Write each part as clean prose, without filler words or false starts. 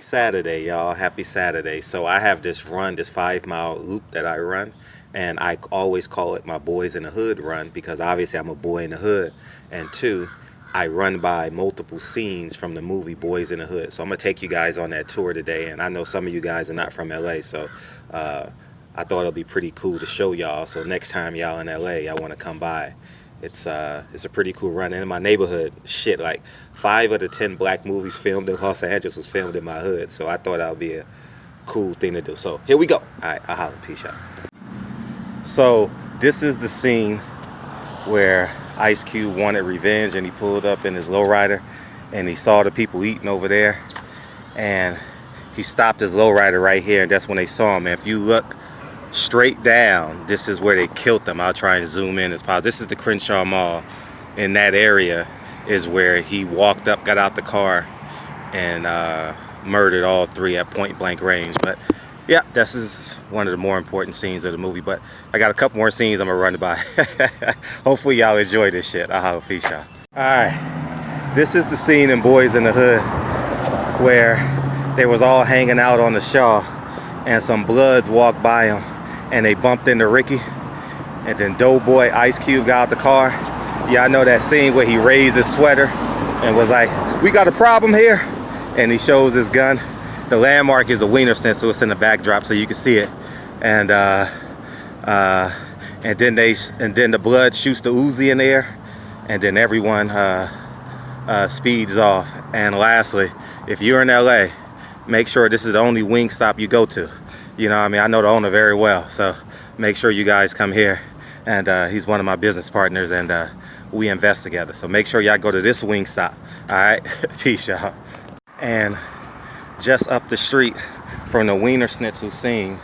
Saturday, y'all. Happy Saturday. So I have this run, this 5 mile loop that I run, and I always call it my Boys in the Hood run because obviously I'm a boy in the hood. And two, I run by multiple scenes from the movie Boys in the Hood. So I'm gonna take you guys on that tour today. And I know some of you guys are not from LA, so uh, I thought it'd be pretty cool to show y'all. So next time y'all in LA, I want to come by. It's a pretty cool run. And in my neighborhood, shit, like 5 of the 10 black movies filmed in Los Angeles was filmed in my hood. So I thought that would be a cool thing to do. So here we go. All right, I'll holler. Peace out. So this is the scene where Ice Cube wanted revenge and he pulled up in his lowrider and he saw the people eating over there and he stopped his lowrider right here, and that's when they saw him. And if you look straight down, this is where they killed them. I'll try and zoom in as possible. This is the Crenshaw Mall. In that area is where he walked up, got out the car, and murdered all three at point blank range. But yeah, this is one of the more important scenes of the movie. But I got a couple more scenes I'm gonna run by. Hopefully y'all enjoy this shit. I'll have a peace out. Alright, this is the scene in Boys in the Hood where they was all hanging out on the Shaw and some Bloods walked by him and they bumped into Ricky, and then Doughboy Ice Cube got out the car. Yeah, I know that scene where he raised his sweater and was like, "We got a problem here," and he shows his gun. The landmark is the Wiener Schnitzel. It's in the backdrop so you can see it. And then the Blood shoots the Uzi in the air, and then everyone speeds off. And lastly, if you're in LA, make sure this is the only wing stop you go to. You know what I mean? I know the owner very well, so make sure you guys come here. And he's one of my business partners, and we invest together. So make sure y'all go to this wing stop. All right? Peace, y'all. And just up the street from the Wiener Schnitzel scene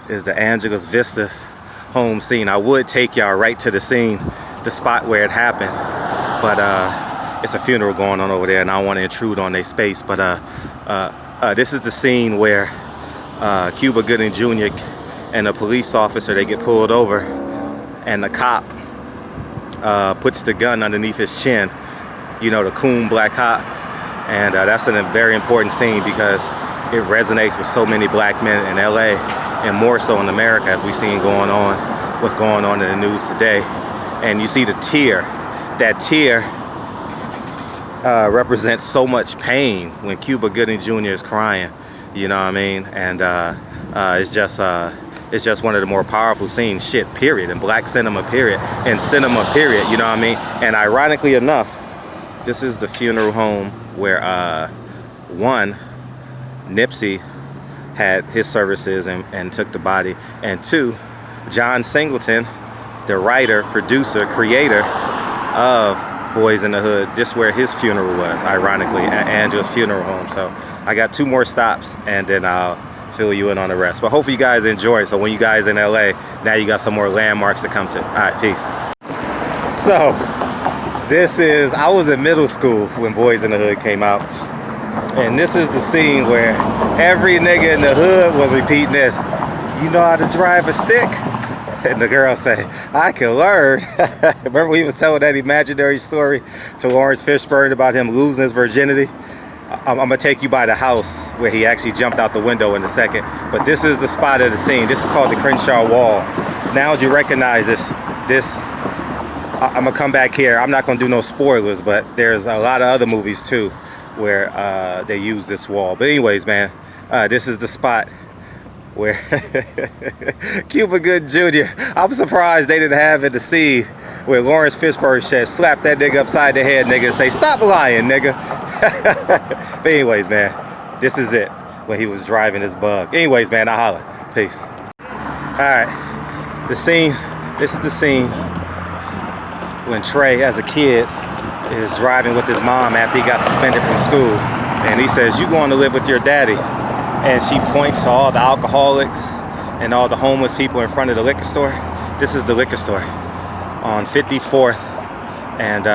is the Angeles Vistas home scene. I would take y'all right to the scene, the spot where it happened, but it's a funeral going on over there, and I don't want to intrude on their space. But this is the scene where Cuba Gooding Jr. and a police officer, they get pulled over, and the cop puts the gun underneath his chin, you know, the coon black cop. And that's a very important scene because it resonates with so many black men in LA, and more so in America, as we've seen what's going on in the news today. And you see the tear. That tear represents so much pain when Cuba Gooding Jr. is crying. You know what I mean? And it's just one of the more powerful scenes, shit, period, in black cinema, period, and cinema, period, you know what I mean? And ironically enough, this is the funeral home where one, Nipsey had his services and took the body, and two, John Singleton, the writer, producer, creator of Boys in the Hood, this where his funeral was, ironically, at Angela's funeral home. So I got 2 more stops, and then I'll fill you in on the rest. But hopefully you guys enjoy it. So when you guys in LA, now you got some more landmarks to come to. All right, peace. So I was in middle school when Boys in the Hood came out, and this is the scene where every nigga in the hood was repeating this. "You know how to drive a stick?" And the girl say, "I can learn." Remember he was telling that imaginary story to Lawrence Fishburne about him losing his virginity? I'm gonna take you by the house where he actually jumped out the window in a second. But this is the spot of the scene. This is called the Crenshaw Wall. Now as you recognize this, I'm gonna come back here. I'm not gonna do no spoilers, but there's a lot of other movies too where they use this wall. But anyways, man, this is the spot where Cuba Gooding Jr. I'm surprised they didn't have in the scene where Lawrence Fishburne said, "Slap that nigga upside the head, nigga," and say, "Stop lying, nigga." But anyways, man, this is it when he was driving his bug. Anyways, man, I holla. Peace. All right, this is the scene when Trey, as a kid, is driving with his mom after he got suspended from school, and he says, "You going to live with your daddy?" And she points to all the alcoholics and all the homeless people in front of the liquor store. This is the liquor store on 54th and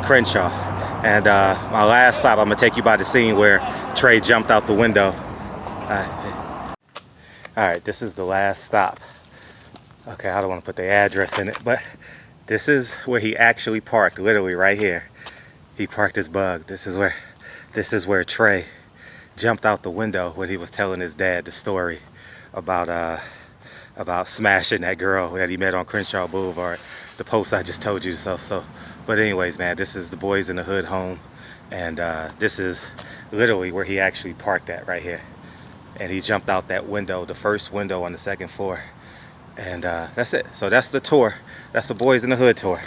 Crenshaw. And my last stop, I'm gonna take you by the scene where Trey jumped out the window. All right, this is the last stop. Okay, I don't want to put the address in it, but this is where he actually parked, literally right here. He parked his bug. This is where Trey jumped out the window when he was telling his dad the story about smashing that girl that he met on Crenshaw Boulevard. The post I just told you so. But anyways, man, this is the Boyz in the Hood home, and this is literally where he actually parked at right here. And he jumped out that window, the first window on the second floor, and that's it. So that's the tour. That's the Boyz in the Hood tour.